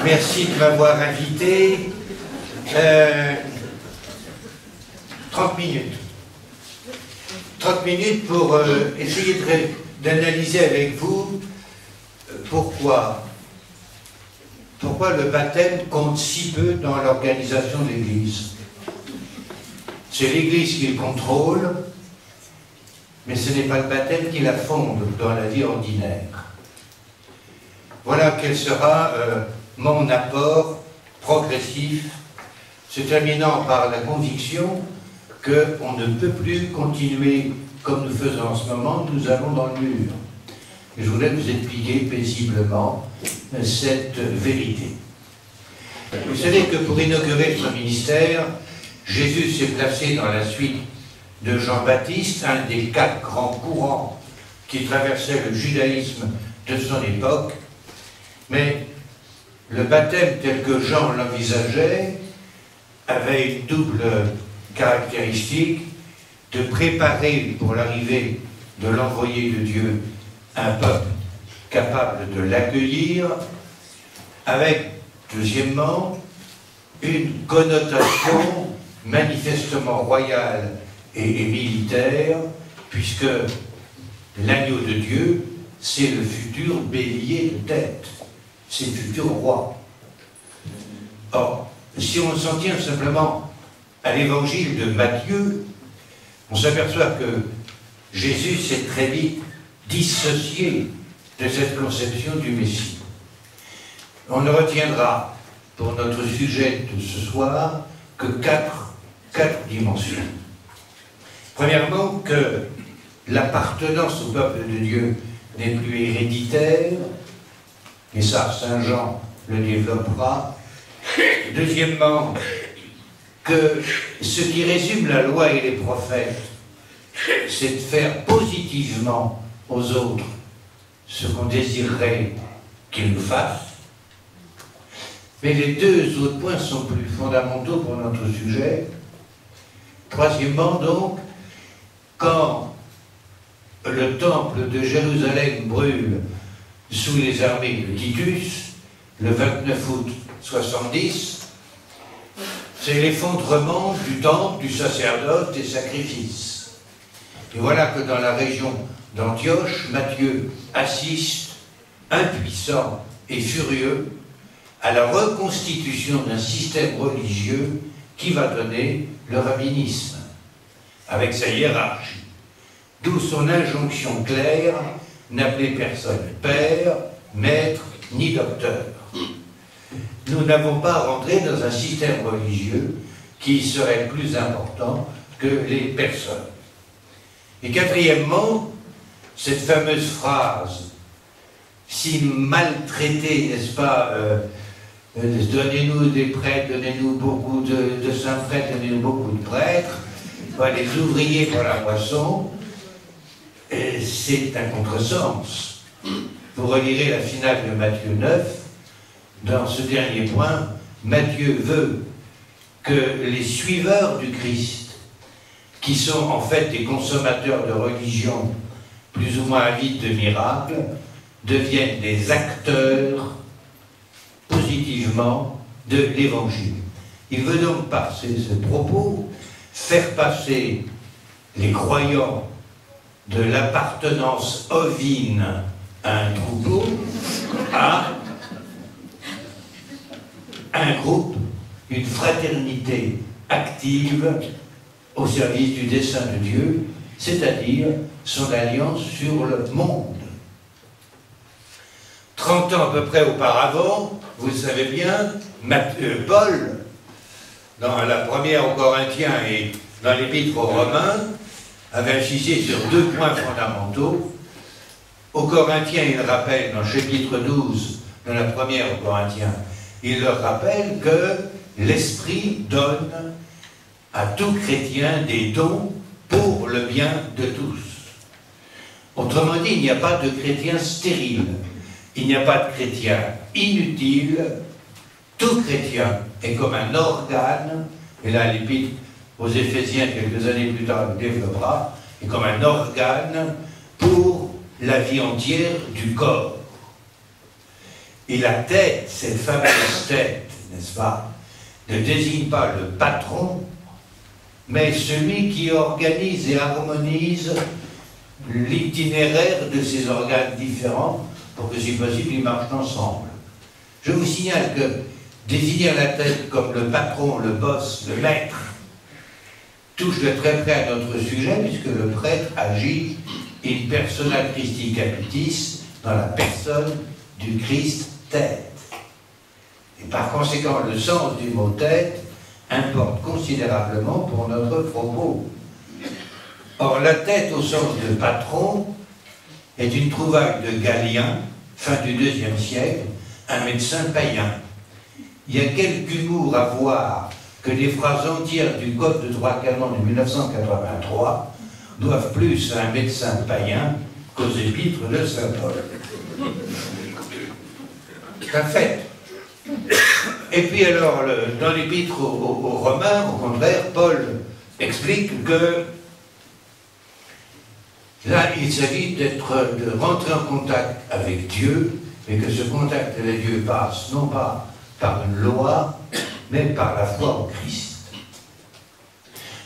Merci de m'avoir invité. 30 minutes. 30 minutes pour essayer d'analyser avec vous pourquoi le baptême compte si peu dans l'organisation de l'Église. C'est l'Église qui le contrôle, mais ce n'est pas le baptême qui la fonde dans la vie ordinaire. Voilà quel sera mon apport progressif, se terminant par la conviction qu'on ne peut plus continuer comme nous faisons en ce moment, nous allons dans le mur. Et je voulais vous expliquer paisiblement cette vérité. Vous savez que pour inaugurer son ministère, Jésus s'est placé dans la suite de Jean-Baptiste, un des 4 grands courants qui traversaient le judaïsme de son époque. Mais le baptême tel que Jean l'envisageait avait une double caractéristique de préparer pour l'arrivée de l'envoyé de Dieu un peuple capable de l'accueillir, avec, deuxièmement, une connotation manifestement royale et militaire, puisque l'agneau de Dieu, c'est le futur bélier de tête, c'est le futur roi. Or, si on s'en tient simplement à l'évangile de Matthieu, on s'aperçoit que Jésus s'est très vite dissocié de cette conception du Messie. On ne retiendra pour notre sujet de ce soir que quatre dimensions. Premièrement, que l'appartenance au peuple de Dieu n'est plus héréditaire, et ça, Saint Jean le développera. Deuxièmement, que ce qui résume la loi et les prophètes, c'est de faire positivement aux autres ce qu'on désirerait qu'ils nous fassent. Mais les 2 autres points sont plus fondamentaux pour notre sujet. Troisièmement, donc, quand le temple de Jérusalem brûle sous les armées de Titus, le 29 août 70, c'est l'effondrement du temple, du sacerdoce, des sacrifices. Et voilà que dans la région d'Antioche, Matthieu assiste, impuissant et furieux, à la reconstitution d'un système religieux qui va donner le rabbinisme, avec sa hiérarchie. D'où son injonction claire, n'appeler personne père, maître, ni docteur. Nous n'avons pas rentré dans un système religieux qui serait plus important que les personnes. Et quatrièmement, cette fameuse phrase, si maltraitée, n'est-ce pas, donnez-nous des prêtres, donnez-nous beaucoup de saints prêtres, donnez-nous beaucoup de prêtres, les ouvriers pour la moisson, c'est un contresens. Vous relirez la finale de Matthieu 9, dans ce dernier point, Matthieu veut que les suiveurs du Christ, qui sont en fait des consommateurs de religion plus ou moins avides de miracles, deviennent des acteurs positivement de l'Évangile. Il veut donc par ce propos faire passer les croyants de l'appartenance ovine à un troupeau à un groupe, une fraternité active au service du dessein de Dieu, c'est-à-dire son alliance sur le monde. 30 ans à peu près auparavant, vous le savez bien, Paul, dans la première aux Corinthiens et dans l'épître aux Romains, avait insisté sur 2 points fondamentaux. Aux Corinthiens, il rappelle, dans le chapitre 12, dans la première aux Corinthiens, il leur rappelle que l'Esprit donne à tout chrétien des dons pour le bien de tous. Autrement dit, il n'y a pas de chrétien stérile, il n'y a pas de chrétien inutile. Tout chrétien est comme un organe, et là l'épître aux Éphésiens quelques années plus tard le développera, est comme un organe pour la vie entière du corps. Et la tête, cette fameuse tête, n'est-ce pas, ne désigne pas le patron, mais celui qui organise et harmonise l'itinéraire de ces organes différents pour que, si possible, ils marchent ensemble. Je vous signale que désigner la tête comme le patron, le boss, le maître, touche de très près à notre sujet, puisque le prêtre agit in persona Christi capitis, dans la personne du Christ tête. Et par conséquent, le sens du mot tête importe considérablement pour notre propos. Or, la tête au sens de patron est une trouvaille de Galien, fin du IIe siècle, un médecin païen. Il y a quelque humour à voir que les phrases entières du Code de droit canon de 1983 doivent plus à un médecin païen qu'aux épîtres de saint Paul. C'est un fait. Et puis alors, dans l'épître aux Romains, au contraire, Paul explique que là, il s'agit de rentrer en contact avec Dieu, et que ce contact avec Dieu passe non pas par une loi, mais par la foi en Christ.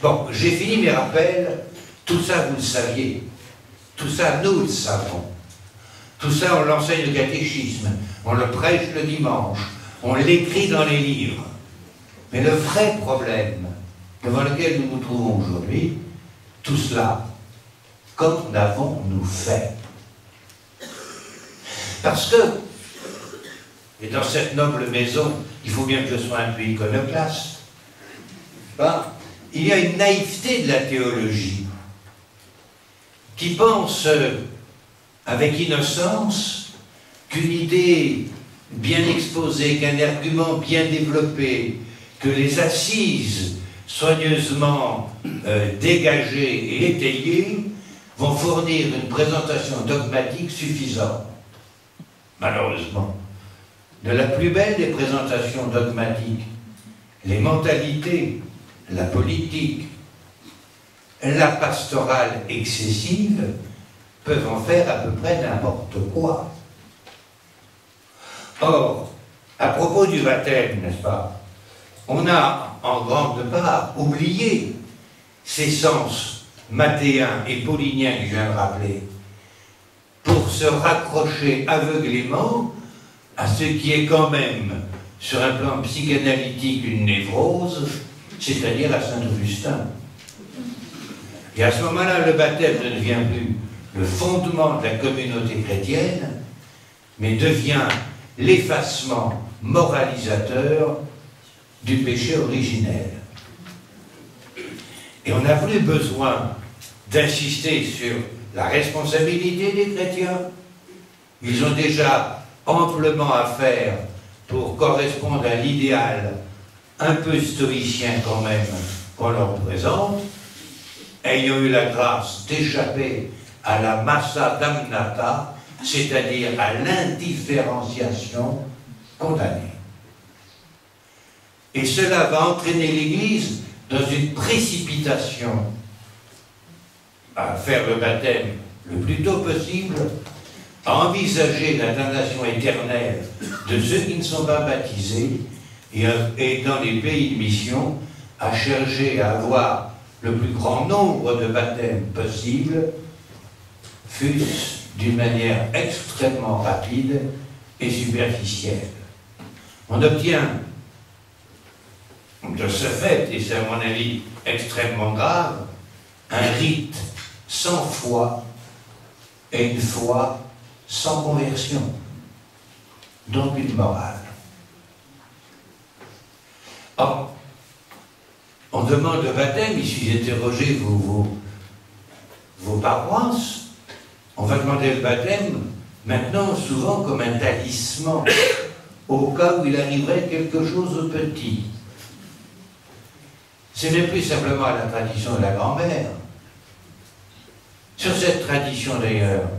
Bon, j'ai fini mes rappels. Tout ça, vous le saviez. Tout ça, nous le savons. Tout ça, on l'enseigne au catéchisme, on le prêche le dimanche, on l'écrit dans les livres. Mais le vrai problème devant lequel nous nous trouvons aujourd'hui, tout cela, qu'en avons-nous fait? Parce que, et dans cette noble maison, il faut bien que je sois un peu iconoclaste, il y a une naïveté de la théologie qui pense avec innocence qu'une idée bien exposée, qu'un argument bien développé, que les assises soigneusement dégagées et étayées vont fournir une présentation dogmatique suffisante. Malheureusement, de la plus belle des présentations dogmatiques, les mentalités, la politique, la pastorale excessive peuvent en faire à peu près n'importe quoi. Or, à propos du baptême, n'est-ce pas, on a en grande part oublié ces sens mathéens et pauliniens que je viens de rappeler pour se raccrocher aveuglément à ce qui est quand même, sur un plan psychanalytique, une névrose, c'est-à-dire à Saint-Augustin. Et à ce moment-là, le baptême ne devient plus le fondement de la communauté chrétienne, mais devient l'effacement moralisateur du péché originel. Et on n'a plus besoin d'insister sur la responsabilité des chrétiens. Ils ont déjà amplement à faire pour correspondre à l'idéal un peu stoïcien quand même qu'on leur présente, ayant eu la grâce d'échapper à la massa damnata, c'est-à-dire à l'indifférenciation condamnée. Et cela va entraîner l'Église dans une précipitation à faire le baptême le plus tôt possible, à envisager la damnation éternelle de ceux qui ne sont pas baptisés, et dans les pays de mission, à chercher à avoir le plus grand nombre de baptêmes possible, fût-ce d'une manière extrêmement rapide et superficielle. On obtient de ce fait, et c'est à mon avis extrêmement grave, un rite sans foi et une foi sans conversion, donc une morale. Or, on demande le baptême, il suffit d'interroger vos paroisses, on va demander le baptême maintenant souvent comme un talisman, au cas où il arriverait quelque chose de petit. Ce n'est plus simplement la tradition de la grand-mère. Sur cette tradition d'ailleurs,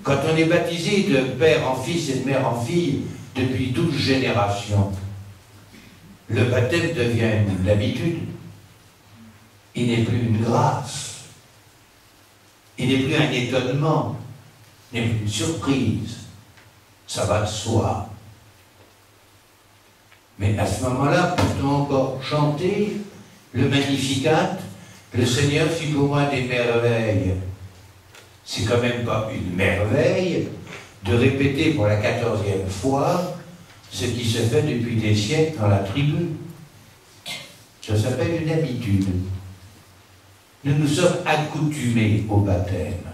quand on est baptisé de père en fils et de mère en fille depuis 12 générations, le baptême devient une habitude. Il n'est plus une grâce. Il n'est plus un étonnement. Il n'est plus une surprise. ça va de soi. Mais à ce moment-là, peut-on encore chanter le Magnificat, le Seigneur fit pour moi des merveilles. C'est quand même pas une merveille de répéter pour la 14e fois ce qui se fait depuis des siècles dans la tribu. Ça s'appelle une habitude. Nous nous sommes accoutumés au baptême.